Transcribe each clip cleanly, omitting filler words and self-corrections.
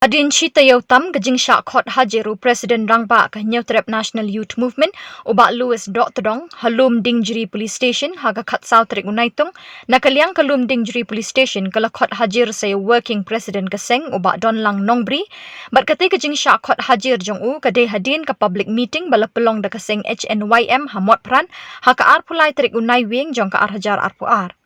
Adin Chita Yotam Gajing Sha Khot Hajiru President Rangba Nyautrep National Youth Movement Ubak Louis Dong Halum Dingjiri Police Station Haga Khat Sautrik Unaitung Nakaliang Kalum Dingjiri Police Station Kala Khot Hajir Say Working President Kaseng Ubak Don Lang Nongbri Bat Kate Gajing Sha Khot Hajir Jong U Kade Hadin Ka Public Meeting Bala Pelong Da Kaseng HNYM Hamot Pran Haka Arpulai Trik Unai Wing Jong Ka Arhajar Arpuar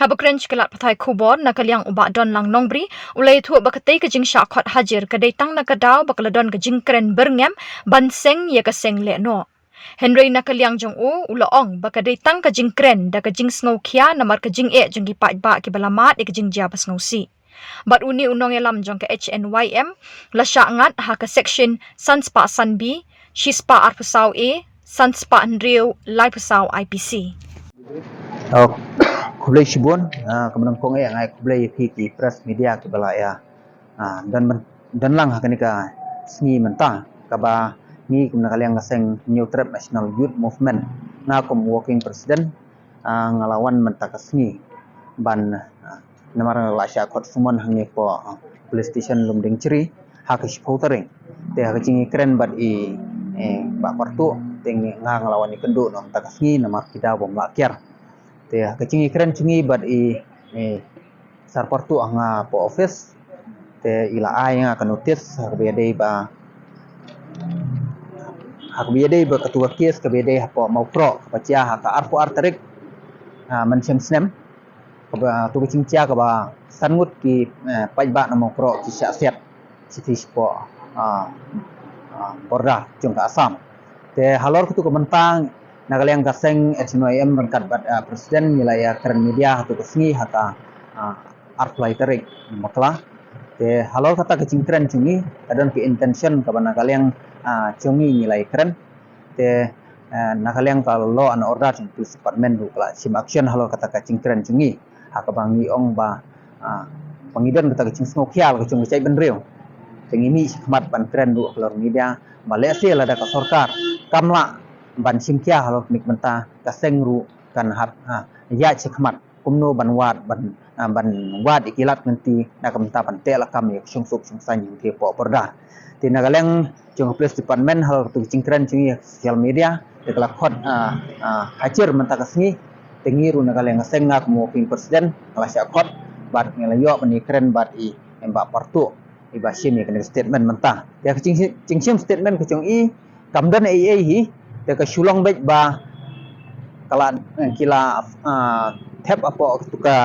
Habukrench kelat patai kubor nakaliang ubak don lang nongbri ulai thu bakatai kejing syakot hajir kadai tang nakadau bakaladon kejing kren berngam banseng ya kaseng le no Henry nakaliang jong u ulaong bakadai tang kejing kren da kejing sngo khia namar kejing e jong gi pat ba ki balamat e kejing ja pas ngausi bat uni unong elam jong ke HNYM la syangat ha ka section sanspa sanbi shispa arpusau a sanspa andriu laipusau IPC Kublai Shibun, kemudian kongai yang kublai ki press media ke balaya, dan lang hakani ka sengi mentah kaba ni kemudian kalian ngaseng Nyautrep National Youth Movement ngakum working president ngalawan mentah ka sengi ban namar lasya kot sumon hangi po police station Lumding Ciri hakish potering te hakingi keren bat i ba partu ting ngalawan ikendu no mentah ka sengi namar kita bom lakyar ya kecing keren cungi bad sarportu anga po office te ila ai nga ka notice hakbiyade ba ketua kes kabiyade po mau pro kapacia haka arpo artarik mancem snem ka tu kecing cia ka ba sangut ki pajba na mau pro ki syasiat sitis po borda jung ka asam te halor kutu ka mentang nakaliang kaseng HNYM rangkat presiden nilai keren media hatu kesengi hata artlay terik makla te halal kata kecing keren cungi kadang ke intention kapan nakaliang cungi nilai keren te nakaliang kalau law and order itu department du kala sim action halal kata kecing keren cungi hakabangi ong ba pangidon kata kecing snokial kecing cai benreu tengini khmat ban keren du keluar media Malaysia lada ka sarkar kamla ban simkia halok nik menta kaseng ru kan hat ya chikmat kumno ban wad ikilat nanti nak menta ban tela kam yak sungsuk sungsang ke po porda ti nagaleng jong police department hal tu cingkran cingi social media dekla khot hacir menta kasngi tengiru nagaleng kaseng ngak mo ping presiden kala sya khot bat ngelayo bani keren bat i emba partu ibasim ya statement menta ya cingsim statement kecong i kamdan hi deka sulong baik ba kala kila tap apa tuka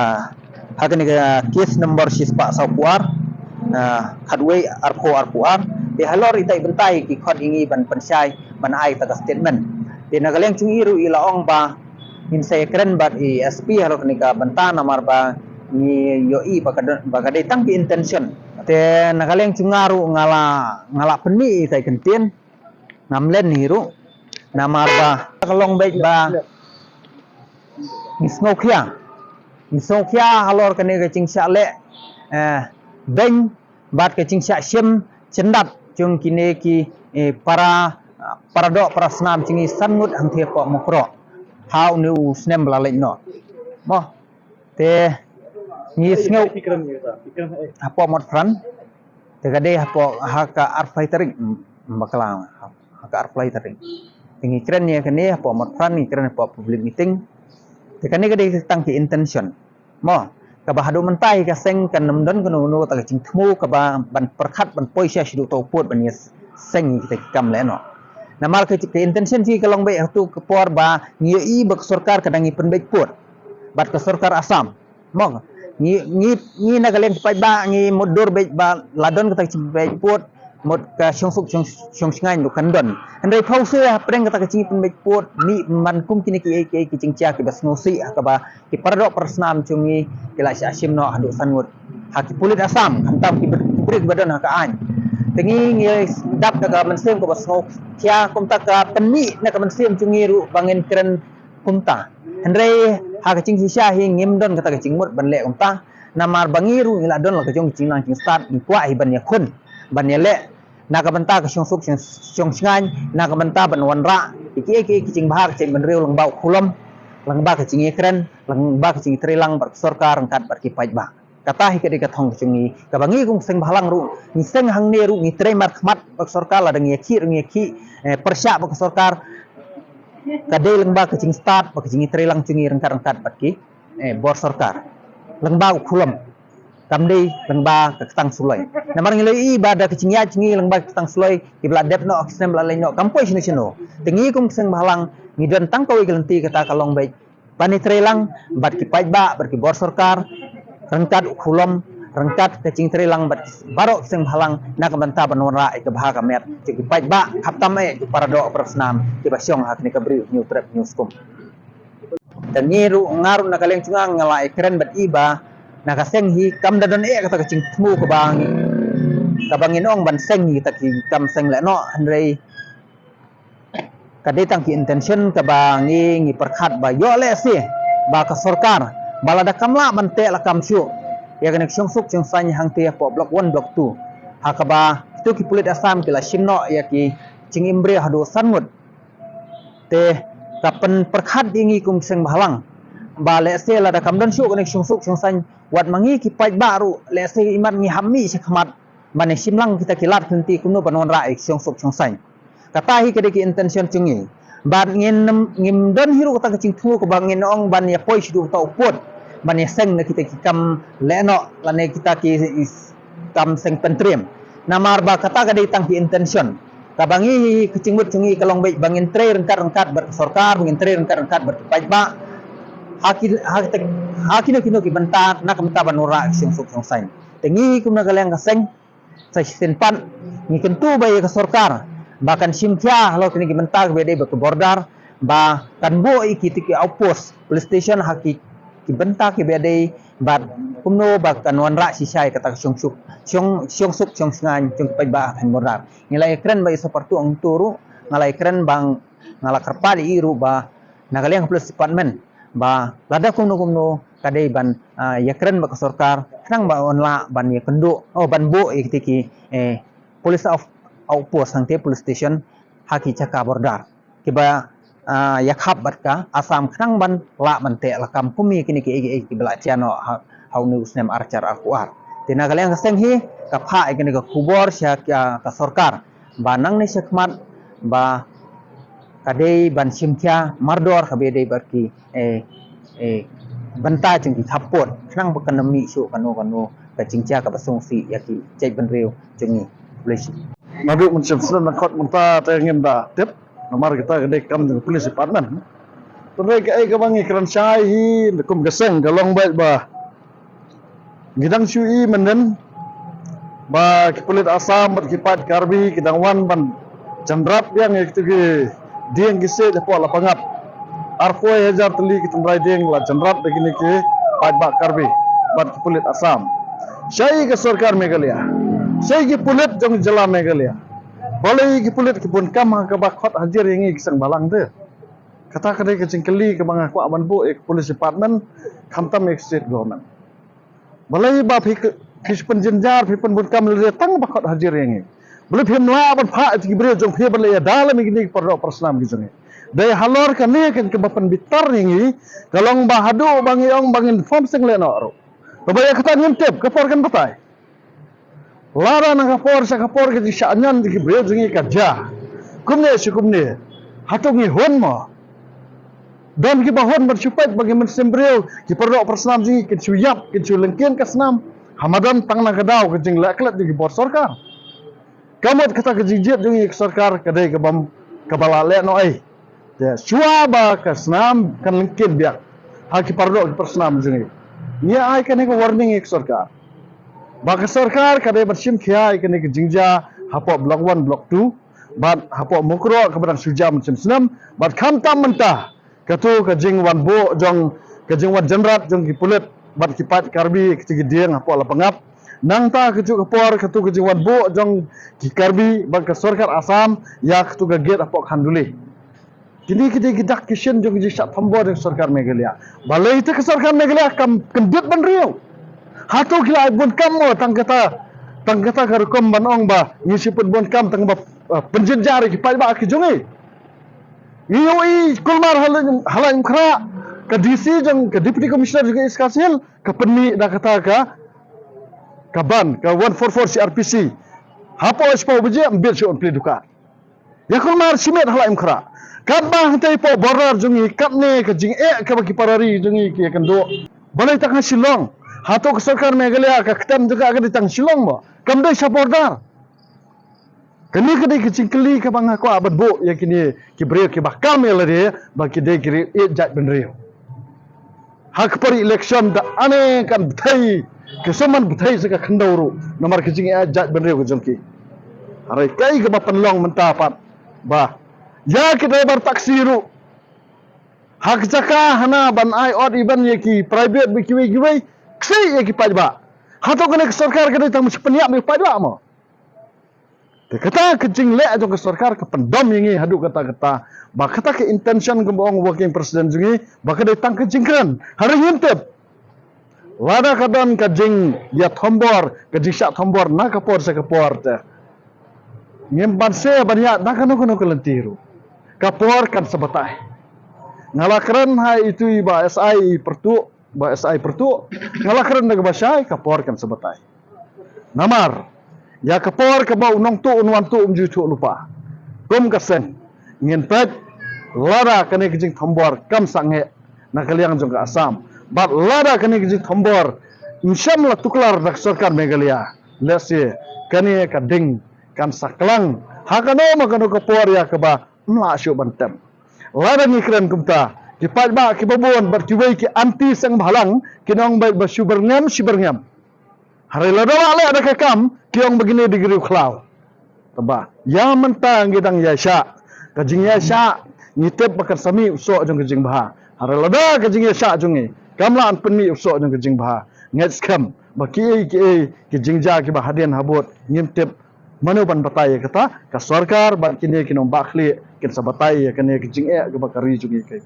hakani ka case number sispa sapuar hadway arpuar di halor itai bentai ki khot ingi ban pensai ban ai ta statement di nagaleng cungiru ilaong ba in say keren bat i SP halor ni ka benta namar ba ni yoi bagade tang ki intention te nagaleng cungaru ngala peni itai kentin namlen hiru namar ba kalong baik ba nisnokia halor kene kecing syale ben bat kecing syak sim cendat jung kine ki para dok para snam cingi sangut hang the po mokro how new snem blalek no mo te ni sneu apa mod fran te gade apa haka art fighting baklang haka art fighting tingi keren ya kene apa matran ni keren apa public meeting tekane gade tang ki intention mo ka bahadu mentai ka seng kan namdon kono no ta jing thmu ka ba ban perkhat ban poisya shidu to pot ban yes seng kita kam le no namal ke intention ji kalong be hatu ke por ba ngi bak sarkar kadang i penbek pot bat ke sarkar asam mo ngi na galen pai ba ngi modur be ba ladon ka jing be pot một song ngai du kandon andai pause apreng kata kecing penbek pot ni man kum kini ki kicing cia ki bas ngosi ka ba ki pardo persnam cungi kila syasim no adu sangut haki pulit asam antam ki brik badan ka an tengi ngi dap ka mensem ko bas ngok cia kum ta ka peni na ka mensem cungi ru bangin keren kumta andai ha kecing sisya hi ngimdon kata kecing mut ban le kumta namar bangiru ngila don la kecing kicing nang start ni kwa iban ya kun banele nakabenta ka sungsuk sungsngan nakabenta ban wanra iki kicing bahar cing benriu lang bau kulom lang ba kicing ekren lang ba kicing trilang bar sarkar angkat bar ki pajba kata hi kedi kathong chungi kabangi kung seng balang ru ni seng hang ne ru ni tre mat khmat bak sarkar la dang ngi khi persya bak sarkar kadai lengba kecing start bak kecing tre lang chungi rengkat bat ki bor sarkar lengba khulam kamdei lengba ketang sulai namar ngilai ibadah kecing ya cungi lengba ketang sulai ibla dep no oksem la lain no kampoi sini sino tengi kung seng balang ni dan tangkau igelenti kata kalong baik bani tre lang bat ki pajba ber ki bor sarkar rengkat khulam rengkat kecing tre lang bat barok seng balang nak banta banora ke bahaga met ki pajba kaptam para do persnam ki basyong hak ni kabri new trap newscom dan ngiru ngaru nakaleng cungang ngalai keren bat iba nakaseng hi kam dadon kata kecing tmu kabangin ong ban seng hi taki kam seng le no handrei kadai tang ki intention kabangi ngi perkhat ba yo le si ba ka sarkar balada kamla ban te la kam syu ya kanek syong suk syong san hang te po block 1 block 2 hakaba tu ki pulit asam ki la shimno ya ki cing imbre hadu sanmut te kapen perkhat dingi kum seng balang ba le se la da kam dan syu kanek syong suk syong san wat mangi ki paj baru le se iman ngi hammi se khmat bane simlang kita kilat henti kuno panon ra syong suk syong san kata hi kede ki intention chungi ban ngim don hiru kata kecing thu ko bangin ong ban ya poi shidu ta upot ban ya seng na kita ki kam leno lane kita ki kam seng pentrem namar ba kata kede tang ki intention kabangi kecing mut chungi kalong baik bangin tre rengkat ber sarkar bangin tre rengkat ber pajba haki no ki banta nak banta banura syong suk syong sain tengi kum na kaleng kaseng sa senpan ni kentu bay ka sarkar bahkan simtia lo kini ki banta ke bede ke bordar ba kan bo ikiti ki outpost police station haki ki banta ke bede bat kumno ba kan wanra sisai kata syong suk syong ngan syong pajba kan bordar nilai keren bay seperti ong turu ngalai keren bang ngala kerpali iru ba nakaleng police department ba lada kumno kadai ban ya keren ba sarkar nang ba onla ban ya kendo ban bo ikiti police of outpost hangte police station haki chaka bordar kiba ya khap batka asam khnang ban la ban te la kam kumi kini ki bela chano hau news nem archar akuar tina kaleng seng hi ka pha kini ka kubor sya ka sarkar banang ni sekmat ba kadai ban simtia mardor kabede barki banta jeng ki thapot nang bakan mi su kanu ka cingcia ka basung si yaki cai benreu jengi polisi Nadu mencem sudah nakot menta tengin dah tip nomor kita kedai kam dengan polis department terdai ke bangi keran syai hi kum geseng galong baik bah gidang syui menden ba polis asam berkipat karbi kidang wan ban jandrat yang itu ke dieng gise depo lapangap arpo hajar teli kita riding la jandrat begini ke pat bak karbi bat polis asam syai ke sarkar Meghalaya syai ke polis jong jala Meghalaya boleh ke polis ke pun kam ke bakot hajar yang kisang balang de kata kadai ke cingkeli ke bang aku aban bu polis department khamtam state government boleh ba phis penjenjar phi pen bun kam le tang bakot hajar yang boleh phim noa aban pha ti bre jong phi boleh dalam ini perdo persnam gitu ni dai halor kan ni kan ke bapan bitar ni kalong ba hadu bang yong bangin form sing le no ro babaya kata ngintip ke por kan batai lara na kapor sa kapor ke di syanyan di bre jong kerja kumne hatung ni hon mo dan ki bahon bersupat bagi mensembreu ki perdo persnam ji ki suyap ki lengkian kasnam hamadan tangna kadau ke jing laklat di bor sarkar kamot kata ke jijit jong sarkar kadai ke bam kabala le no ai ya suaba kasnam kan lengkin biak haki pardo persnam jong nia ai kan ke warning ek sarkar ba sarkar kadai bersim khia kan ke jingja hapo block 1 block 2 bat hapo mukro ke barang suja macam senam bat khamtam mentah katu ke jing wan bo jong ke jing wan jenrat jong ki pulit bat kipat karbi ke dieng hapo la pangap nang ta ke juk por katu ke jing wan bo jong ki karbi bat ke sarkar asam ya katu ke gate hapo khanduli kini kita gidak kisien jong ji sat pambo dengan sarkar Meghalaya balai itu ke sarkar Meghalaya kam kendit ban riau hatu kila bun kam mo tang kata karukom banong ba nyisiput bun kam tang ba penjenjar ki pai ba ki jongi Ioi kulmar halang khra ke DC jong ke deputy commissioner juga iskasil ke penni dah kata ka kaban ka 144 CRPC hapo ispo beje ambir si on pliduka ya kon mar simet hala imkra kat ba hantai po borar jungi kat ne ka jing ka baki parari jungi ki kando balai tak Shillong hato ke sarkar Meghalaya ka ketam juga ka ditang Shillong mo kamdai sapordar kini kedai kecingkeli ka bang aku abad bo ya kini ki bre ki bakam ya lare ba ki dai ki jat benrio hak pari election da ane kan bthai kesaman bthai saka khandauru nomor kecing jat benrio ko jongki arai kai ka ba panlong mentapat ba ya ki driver taksi ru hak jaka hana ban ai od iban ye ki private bi kiwi kiwi ksai ye ki pajba hato kene sarkar kene tang sepeniak mi pajba mo kata kecing le ajo ke sarkar ke pendom yengi hadu kata-kata ba kata ke intention ke bohong working president jungi ba ke datang kecing keren hari yentep lada kadon kajing ya thombor kajing syak thombor na kapor sa kapor te ngemban se banyak na kanu kelentiru kapor kan sebatai ngalakran hai itu ba SI pertu ngalakran na basai kapor kan sebatai namar ya kapor ke bau nong tu unwan tu umju lupa kum kasen ngin pet lara kene kijing thombor kam sange na kaliang jong ka Assam bat lara kene kijing thombor insyam la tuklar dak sarkar Meghalaya lese kene ka ding kan saklang hakano makano kapor ya ke ba mla syu bantem lara ni kren kumta ki pajba ki babon bat ki wei ki anti sang bhalang kinong bai ba syuberngam hari lada wale ada kekam kiong begini digeri klau teba ya mentang gidang ya syak kajing ya syak ngitep bakar sami usok jong kajing baha hari lada kajing ya syak jongi kamla an penmi usok jong kajing baha ngets kam baki ki jingja ki bahadian habot ngintep manu ban batai kata ka sarkar ban kini kinom bakli kin sabatai kene kajing ke bakari jongi kai